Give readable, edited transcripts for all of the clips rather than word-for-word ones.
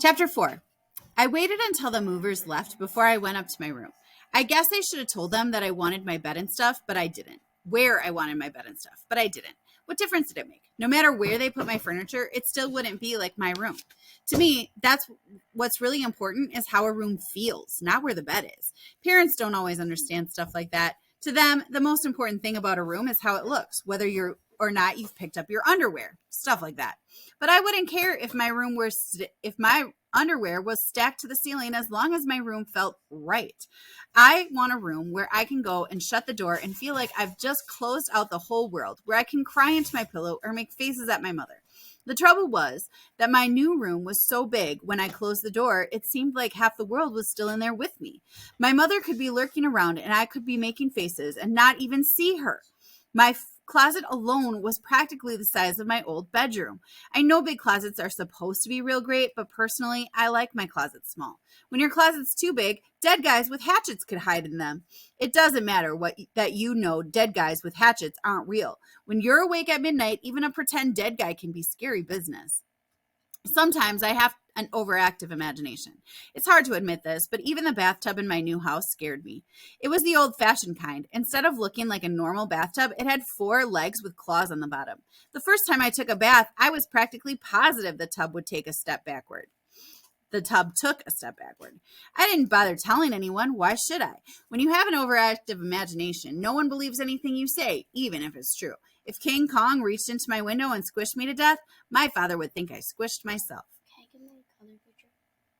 Chapter 4. I waited until the movers left before I went up to my room. I guess I should have told them that I wanted my bed and stuff, but I didn't. Where I wanted my bed and stuff, but I didn't. What difference did it make? No matter where they put my furniture, it still wouldn't be like my room. To me, that's what's really important is how a room feels, not where the bed is. Parents don't always understand stuff like that. To them, the most important thing about a room is how it looks, whether you're or not you've picked up your underwear, stuff like that. But I wouldn't care if my room were if my underwear was stacked to the ceiling as long as my room felt right. I want a room where I can go and shut the door and feel like I've just closed out the whole world, where I can cry into my pillow or make faces at my mother. The trouble was that my new room was so big when I closed the door, it seemed like half the world was still in there with me. My mother could be lurking around and I could be making faces and not even see her. My closet alone was practically the size of my old bedroom. I know big closets are supposed to be real great, but personally, I like my closet small. When your closet's too big, dead guys with hatchets could hide in them. It doesn't matter that you know dead guys with hatchets aren't real. When you're awake at midnight, even a pretend dead guy can be scary business. Sometimes I have an overactive imagination. It's hard to admit this, but even the bathtub in my new house scared me. It was the old-fashioned kind. Instead of looking like a normal bathtub, it had 4 legs with claws on the bottom. The first time I took a bath, I was practically positive the tub would take a step backward. The tub took a step backward. I didn't bother telling anyone. Why should I? When you have an overactive imagination, no one believes anything you say, even if it's true. If King Kong reached into my window and squished me to death, my father would think I squished myself. Can I get my color picture?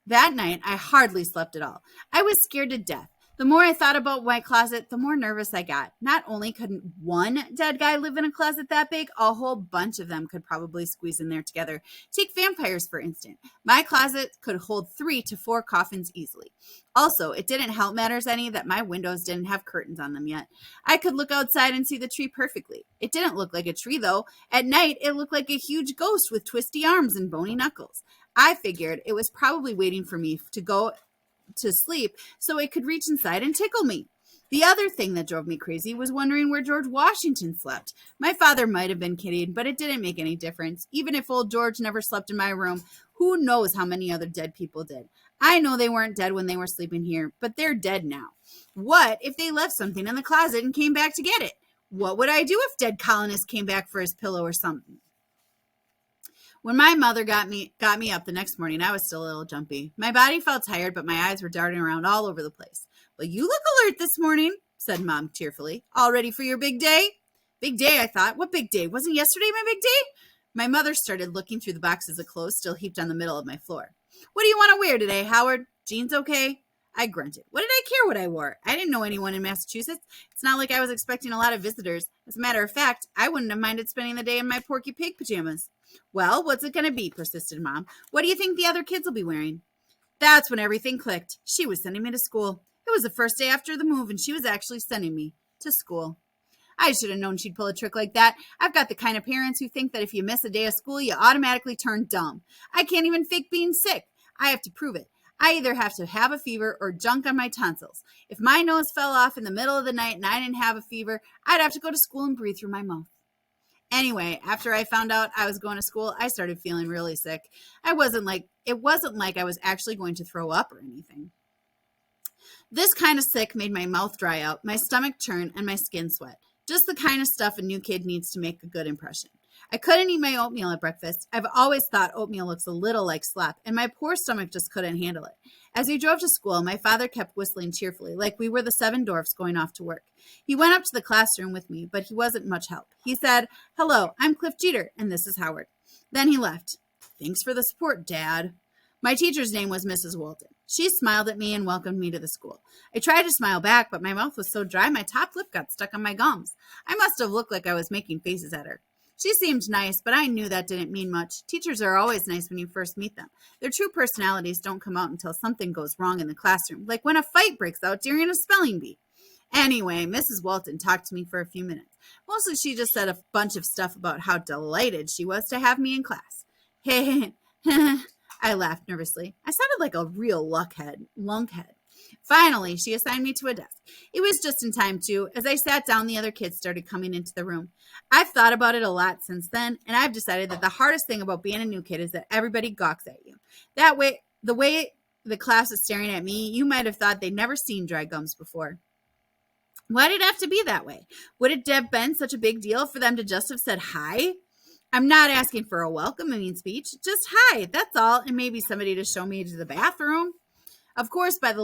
That night, I hardly slept at all. I was scared to death. The more I thought about my closet, the more nervous I got. Not only could one dead guy live in a closet that big, a whole bunch of them could probably squeeze in there together. Take vampires, for instance. My closet could hold 3 to 4 coffins easily. Also, it didn't help matters any that my windows didn't have curtains on them yet. I could look outside and see the tree perfectly. It didn't look like a tree, though. At night, it looked like a huge ghost with twisty arms and bony knuckles. I figured it was probably waiting for me to go to sleep so it could reach inside and tickle me. The other thing that drove me crazy was wondering where George Washington slept. My father might have been kidding, but it didn't make any difference. Even if old George never slept in my room, who knows how many other dead people did. I know they weren't dead when they were sleeping here, but they're dead now. What if they left something in the closet and came back to get it? What would I do if dead colonist came back for his pillow or something? When my mother got me up the next morning, I was still a little jumpy. My body felt tired, but my eyes were darting around all over the place. "Well, you look alert this morning," said Mom cheerfully. "All ready for your big day?" Big day, I thought. What big day? Wasn't yesterday my big day? My mother started looking through the boxes of clothes still heaped on the middle of my floor. "What do you want to wear today, Howard? Jeans okay?" I grunted. What did I care what I wore? I didn't know anyone in Massachusetts. It's not like I was expecting a lot of visitors. As a matter of fact, I wouldn't have minded spending the day in my Porky Pig pajamas. "Well, what's it going to be?" persisted Mom. "What do you think the other kids will be wearing?" That's when everything clicked. She was sending me to school. It was the first day after the move, and she was actually sending me to school. I should have known she'd pull a trick like that. I've got the kind of parents who think that if you miss a day of school, you automatically turn dumb. I can't even fake being sick. I have to prove it. I either have to have a fever or junk on my tonsils. If my nose fell off in the middle of the night and I didn't have a fever, I'd have to go to school and breathe through my mouth. Anyway, after I found out I was going to school, I started feeling really sick. It wasn't like I was actually going to throw up or anything. This kind of sick made my mouth dry out, my stomach churn, and my skin sweat. Just the kind of stuff a new kid needs to make a good impression. I couldn't eat my oatmeal at breakfast. I've always thought oatmeal looks a little like slop, and my poor stomach just couldn't handle it. As we drove to school, my father kept whistling cheerfully, like we were the 7 dwarfs going off to work. He went up to the classroom with me, but he wasn't much help. He said, "Hello, I'm Cliff Jeter, and this is Howard." Then he left. "Thanks for the support, Dad." My teacher's name was Mrs. Walton. She smiled at me and welcomed me to the school. I tried to smile back, but my mouth was so dry my top lip got stuck on my gums. I must have looked like I was making faces at her. She seemed nice, but I knew that didn't mean much. Teachers are always nice when you first meet them. Their true personalities don't come out until something goes wrong in the classroom, like when a fight breaks out during a spelling bee. Anyway, Mrs. Walton talked to me for a few minutes. Mostly she just said a bunch of stuff about how delighted she was to have me in class. Hey, I laughed nervously. I sounded like a real lunkhead. Finally, she assigned me to a desk. It was just in time, too. As I sat down, the other kids started coming into the room. I've thought about it a lot since then, and I've decided that the hardest thing about being a new kid is that everybody gawks at you. That The way the class was staring at me, you might have thought they'd never seen dry gums before. Why did it have to be that way? Would it have been such a big deal for them to just have said hi? I'm not asking for a welcoming speech, just hi, that's all, and maybe somebody to show me to the bathroom. Of course, by the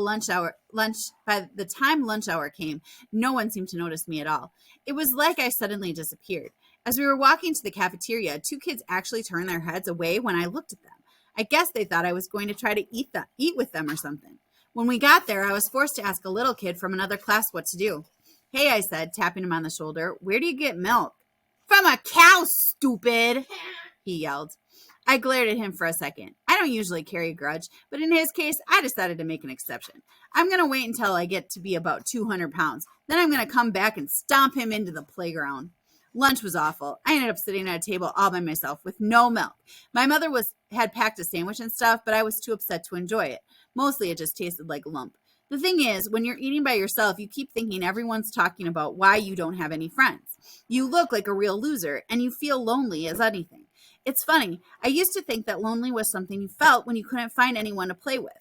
time lunch hour came, no one seemed to notice me at all. It was like I suddenly disappeared. As we were walking to the cafeteria, two kids actually turned their heads away when I looked at them. I guess they thought I was going to try to eat with them or something. When we got there, I was forced to ask a little kid from another class what to do. Hey, I said, tapping him on the shoulder, where do you get milk? From a cow, stupid, he yelled. I glared at him for a second. I don't usually carry a grudge, but in his case, I decided to make an exception. I'm going to wait until I get to be about 200 pounds. Then I'm going to come back and stomp him into the playground. Lunch was awful. I ended up sitting at a table all by myself with no milk. My mother had packed a sandwich and stuff, but I was too upset to enjoy it. Mostly it just tasted like lump. The thing is, when you're eating by yourself, you keep thinking everyone's talking about why you don't have any friends. You look like a real loser, and you feel lonely as anything. It's funny. I used to think that lonely was something you felt when you couldn't find anyone to play with.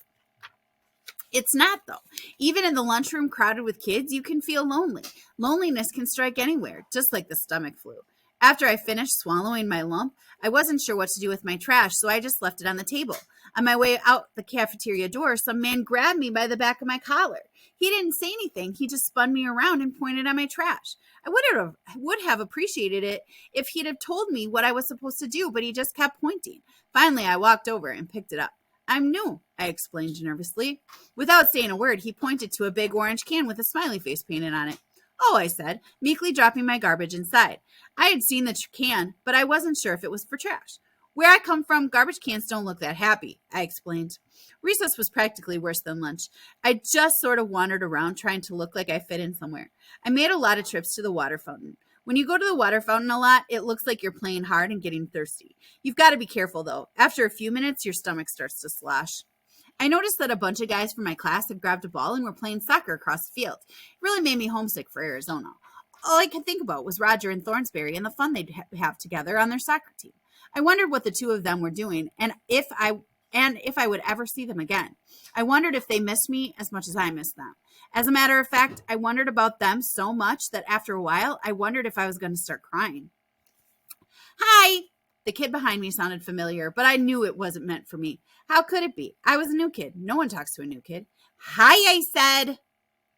It's not, though. Even in the lunchroom crowded with kids, you can feel lonely. Loneliness can strike anywhere, just like the stomach flu. After I finished swallowing my lump, I wasn't sure what to do with my trash, so I just left it on the table. On my way out the cafeteria door, some man grabbed me by the back of my collar. He didn't say anything. He just spun me around and pointed at my trash. I would have appreciated it if he'd have told me what I was supposed to do, but he just kept pointing. Finally, I walked over and picked it up. I'm new, I explained nervously. Without saying a word, he pointed to a big orange can with a smiley face painted on it. Oh, I said, meekly dropping my garbage inside. I had seen the can, but I wasn't sure if it was for trash. Where I come from, garbage cans don't look that happy, I explained. Recess was practically worse than lunch. I just sort of wandered around trying to look like I fit in somewhere. I made a lot of trips to the water fountain. When you go to the water fountain a lot, it looks like you're playing hard and getting thirsty. You've got to be careful, though. After a few minutes, your stomach starts to slosh. I noticed that a bunch of guys from my class had grabbed a ball and were playing soccer across the field. It really made me homesick for Arizona. All I could think about was Roger and Thornsberry and the fun they'd have together on their soccer team. I wondered what the two of them were doing and if I would ever see them again. I wondered if they missed me as much as I missed them. As a matter of fact, I wondered about them so much that after a while, I wondered if I was going to start crying. Hi! The kid behind me sounded familiar, but I knew it wasn't meant for me. How could it be? I was a new kid. No one talks to a new kid. Hi, I said.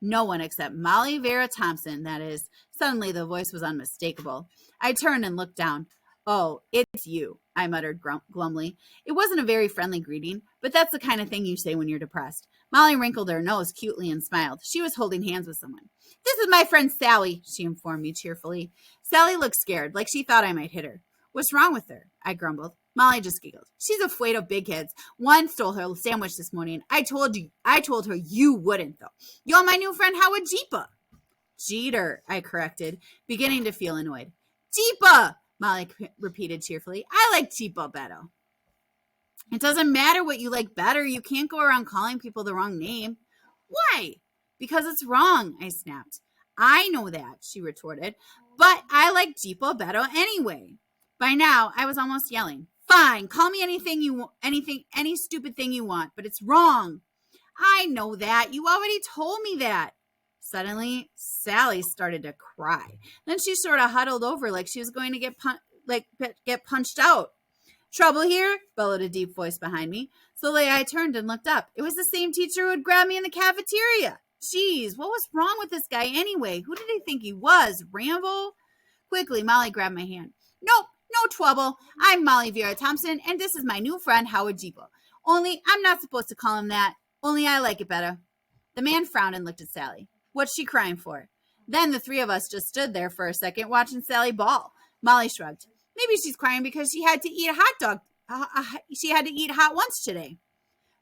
No one except Molly Vera Thompson, that is. Suddenly, the voice was unmistakable. I turned and looked down. Oh, it's you, I muttered glumly. It wasn't a very friendly greeting, but that's the kind of thing you say when you're depressed. Molly wrinkled her nose cutely and smiled. She was holding hands with someone. This is my friend Sally, she informed me cheerfully. Sally looked scared, like she thought I might hit her. What's wrong with her? I grumbled. Molly just giggled. She's afraid of big kids. One stole her sandwich this morning. I told her you wouldn't, though. You're my new friend Howard Jeepa. Jeter, I corrected, beginning to feel annoyed. Jeepa! Molly repeated cheerfully. I like Jeepa better. It doesn't matter what you like better. You can't go around calling people the wrong name. Why? Because it's wrong, I snapped. I know that, she retorted, but I like Jeepa better anyway. By now, I was almost yelling. Fine, call me any stupid thing you want, but it's wrong. I know that. You already told me that. Suddenly, Sally started to cry. Then she sort of huddled over like she was going to get punched out. Trouble here? Bellowed a deep voice behind me. Slowly, I turned and looked up. It was the same teacher who had grabbed me in the cafeteria. Jeez, what was wrong with this guy anyway? Who did he think he was? Rambo? Quickly, Molly grabbed my hand. Nope, no trouble. I'm Molly Vera Thompson, and this is my new friend, Howard Jeepa. Only I'm not supposed to call him that. Only I like it better. The man frowned and looked at Sally. What's she crying for? Then the three of us just stood there for a second watching Sally bawl. Molly shrugged. Maybe she's crying because she had to eat a hot dog. She had to eat hot once today.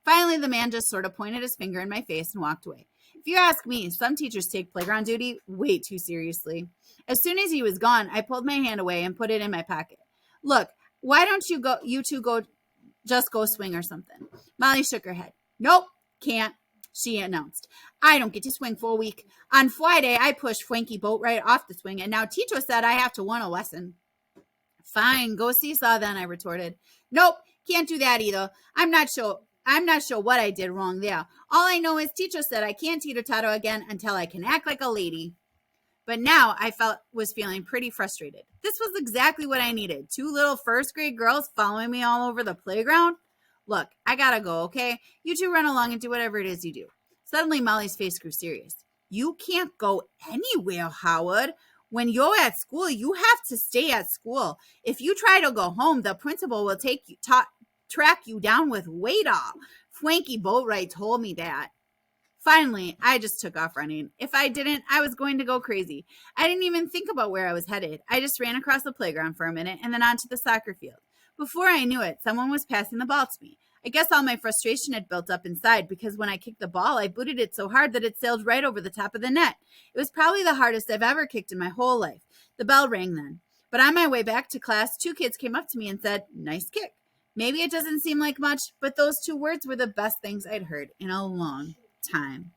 Finally, the man just sort of pointed his finger in my face and walked away. If you ask me, some teachers take playground duty way too seriously. As soon as he was gone, I pulled my hand away and put it in my pocket. Look, why don't you two go swing or something? Molly shook her head. Nope, can't. She announced. I don't get to swing for a week. On Friday, I pushed Frankie Boat right off the swing, and now teacher said I have to want a lesson. Fine, go seesaw then, I retorted. Nope, can't do that either. I'm not sure I'm not sure what I did wrong there. All I know is teacher said I can't teeter-totter again until I can act like a lady. But now I was feeling pretty frustrated. This was exactly what I needed. 2 little first grade girls following me all over the playground. Look, I gotta go, okay? You two run along and do whatever it is you do. Suddenly, Molly's face grew serious. You can't go anywhere, Howard. When you're at school, you have to stay at school. If you try to go home, the principal will track you down with Waydall. Frankie Boatwright told me that. Finally, I just took off running. If I didn't, I was going to go crazy. I didn't even think about where I was headed. I just ran across the playground for a minute and then onto the soccer field. Before I knew it, someone was passing the ball to me. I guess all my frustration had built up inside because when I kicked the ball, I booted it so hard that it sailed right over the top of the net. It was probably the hardest I've ever kicked in my whole life. The bell rang then. But on my way back to class, 2 kids came up to me and said, "Nice kick." Maybe it doesn't seem like much, but those 2 words were the best things I'd heard in a long time.